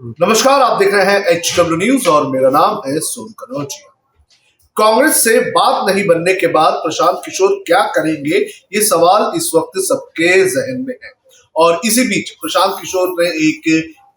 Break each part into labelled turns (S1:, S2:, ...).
S1: नमस्कार, आप देख रहे हैं HW न्यूज और मेरा नाम है सोम कनौजिया। कांग्रेस से बात नहीं बनने के बाद प्रशांत किशोर क्या करेंगे, ये सवाल इस वक्त सबके जहन में है। और इसी बीच प्रशांत किशोर ने एक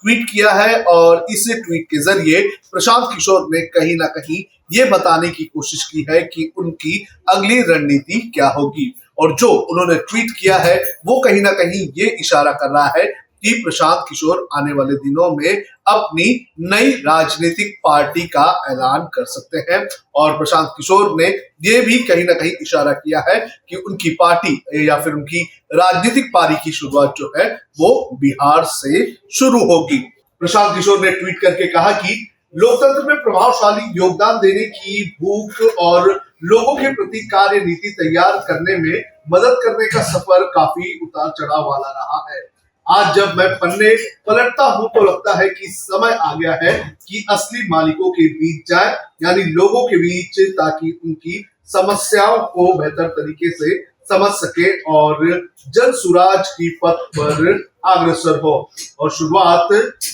S1: ट्वीट किया है और इस ट्वीट के जरिए प्रशांत किशोर ने कहीं ना कहीं ये बताने की कोशिश की है कि उनकी अगली रणनीति क्या होगी। और जो उन्होंने ट्वीट किया है वो कहीं ना कहीं ये इशारा कर रहा है कि प्रशांत किशोर आने वाले दिनों में अपनी नई राजनीतिक पार्टी का ऐलान कर सकते हैं। और प्रशांत किशोर ने यह भी कहीं ना कहीं इशारा किया है कि उनकी पार्टी या फिर उनकी राजनीतिक पारी की शुरुआत जो है वो बिहार से शुरू होगी। प्रशांत किशोर ने ट्वीट करके कहा कि लोकतंत्र में प्रभावशाली योगदान देने की भूख और लोगों के प्रति कार्य नीति तैयार करने में मदद करने का सफर काफी उतार चढ़ाव वाला रहा है। आज जब मैं पन्ने पलटता हूं तो लगता है कि समय आ गया है कि असली मालिकों के बीच जाए, यानी लोगों के बीच, ताकि उनकी समस्याओं को बेहतर तरीके से समझ सके और जन सुराज की पथ पर अग्रसर हो। और शुरुआत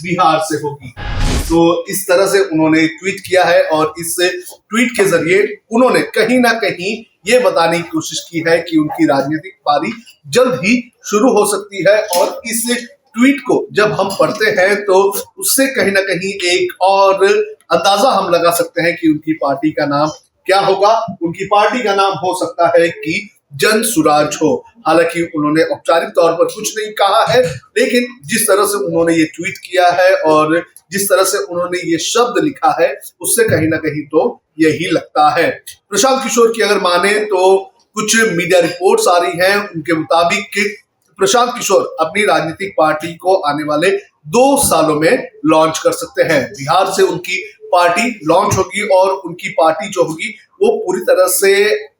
S1: बिहार से होगी। तो इस तरह से उन्होंने ट्वीट किया है और इस ट्वीट के जरिए उन्होंने कहीं ना कहीं ये बताने की कोशिश की है कि उनकी राजनीतिक पारी जल्द ही शुरू हो सकती है। और इस ट्वीट को जब हम पढ़ते हैं तो उससे कहीं ना कहीं एक और अंदाजा हम लगा सकते हैं कि उनकी पार्टी का नाम क्या होगा। उनकी पार्टी का नाम हो सकता है कि जन सुराज हो। हालांकि उन्होंने औपचारिक तौर पर कुछ नहीं कहा है, लेकिन जिस तरह से उन्होंने ये ट्वीट किया है और जिस तरह से उन्होंने ये शब्द लिखा है उससे कहीं ना कहीं तो यही लगता है। प्रशांत किशोर की अगर माने तो कुछ मीडिया रिपोर्ट्स आ रही हैं, उनके मुताबिक प्रशांत किशोर अपनी राजनीतिक पार्टी को आने वाले 2 सालों में लॉन्च कर सकते हैं। बिहार से उनकी पार्टी लॉन्च होगी और उनकी पार्टी जो होगी वो पूरी तरह से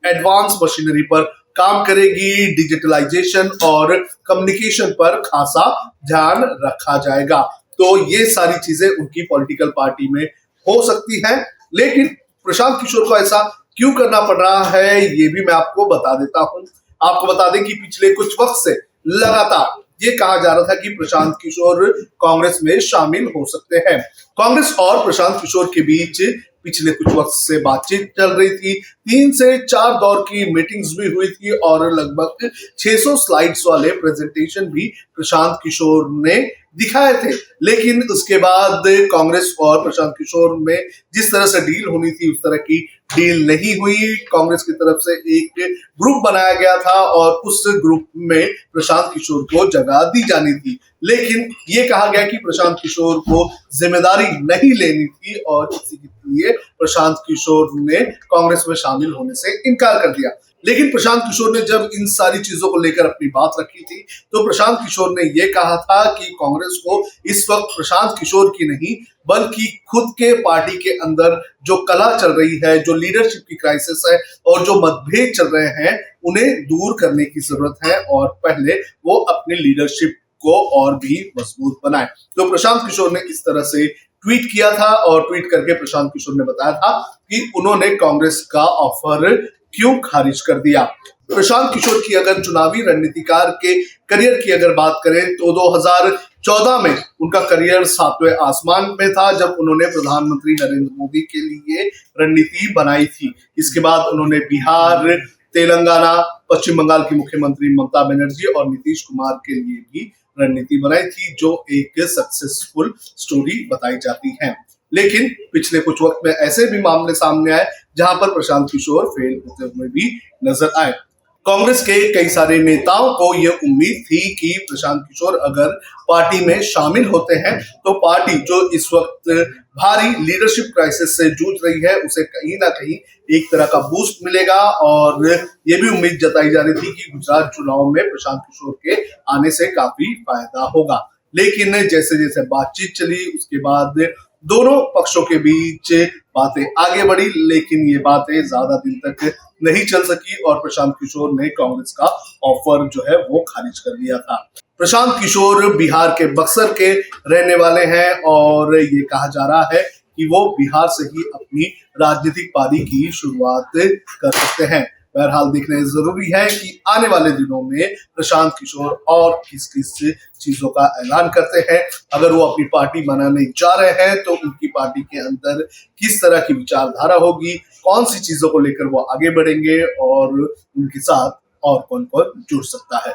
S1: एडवांस मशीनरी पर काम करेगी। डिजिटलाइजेशन और कम्युनिकेशन पर खासा ध्यान रखा जाएगा। तो ये सारी चीजें उनकी पॉलिटिकल पार्टी में हो सकती हैं, लेकिन प्रशांत किशोर को ऐसा क्यों करना पड़ रहा है ये भी मैं आपको बता देता हूं। आपको बता दें कि पिछले कुछ वक्त से लगातार ये कहा जा रहा था कि प्रशांत किशोर कांग्रेस में शामिल हो सकते हैं। कांग्रेस और प्रशांत किशोर के बीच पिछले कुछ वक्त से बातचीत चल रही थी। 3 से 4 दौर की मीटिंग्स भी हुई थी और लगभग 600 स्लाइड्स वाले प्रेजेंटेशन भी प्रशांत किशोर ने दिखाए थे। लेकिन उसके बाद कांग्रेस और प्रशांत किशोर में जिस तरह से डील होनी थी उस तरह की डील नहीं हुई। कांग्रेस की तरफ से एक ग्रुप बनाया गया था और उस ग्रुप में प्रशांत किशोर को जगह दी जानी थी, लेकिन ये कहा गया कि प्रशांत किशोर को जिम्मेदारी नहीं लेनी थी और इसी के लिए प्रशांत किशोर ने कांग्रेस में शामिल होने से इनकार कर दिया। लेकिन प्रशांत किशोर ने जब इन सारी चीजों को लेकर अपनी बात रखी थी तो प्रशांत किशोर ने यह कहा था कि कांग्रेस को इस वक्त प्रशांत किशोर की नहीं बल्कि खुद के पार्टी के अंदर जो कला चल रही है, जो लीडरशिप की क्राइसिस है और जो मतभेद चल रहे हैं उन्हें दूर करने की जरूरत है और पहले वो अपनी लीडरशिप को और भी मजबूत बनाए। तो प्रशांत किशोर ने इस तरह से ट्वीट किया था और ट्वीट करके प्रशांत किशोर ने बताया था कि उन्होंने कांग्रेस का ऑफर क्यों खारिज कर दिया। प्रशांत किशोर की अगर चुनावी रणनीतिकार के करियर की अगर बात करें तो 2014 में उनका करियर 7वें आसमान में था जब उन्होंने प्रधानमंत्री नरेंद्र मोदी के लिए रणनीति बनाई थी। इसके बाद उन्होंने बिहार, तेलंगाना, पश्चिम बंगाल की मुख्यमंत्री ममता बनर्जी और नीतीश कुमार के लिए भी रणनीति बनाई थी, जो एक सक्सेसफुल स्टोरी बताई जाती है। लेकिन पिछले कुछ वक्त में ऐसे भी मामले सामने आए जहां पर प्रशांत किशोर फेल होते हुए भी नजर आए। कांग्रेस के कई सारे नेताओं को यह उम्मीद थी कि प्रशांत किशोर अगर पार्टी में शामिल होते हैं तो पार्टी जो इस वक्त भारी लीडरशिप क्राइसिस से जूझ रही है उसे कहीं ना कहीं एक तरह का बूस्ट मिलेगा। और ये भी उम्मीद जताई जा रही थी कि गुजरात चुनाव में प्रशांत किशोर के आने से काफी फायदा होगा। लेकिन जैसे जैसे बातचीत चली उसके बाद दोनों पक्षों के बीच बातें आगे बढ़ी, लेकिन ये बातें ज्यादा दिन तक नहीं चल सकी और प्रशांत किशोर ने कांग्रेस का ऑफर जो है वो खारिज कर दिया था। प्रशांत किशोर बिहार के बक्सर के रहने वाले हैं और ये कहा जा रहा है कि वो बिहार से ही अपनी राजनीतिक पारी की शुरुआत कर सकते हैं। बहरहाल देखना ये जरूरी है कि आने वाले दिनों में प्रशांत किशोर और किस किस चीजों का ऐलान करते हैं। अगर वो अपनी पार्टी बनाने जा रहे हैं तो उनकी पार्टी के अंदर किस तरह की विचारधारा होगी, कौन सी चीजों को लेकर वो आगे बढ़ेंगे और उनके साथ और कौन कौन जुड़ सकता है।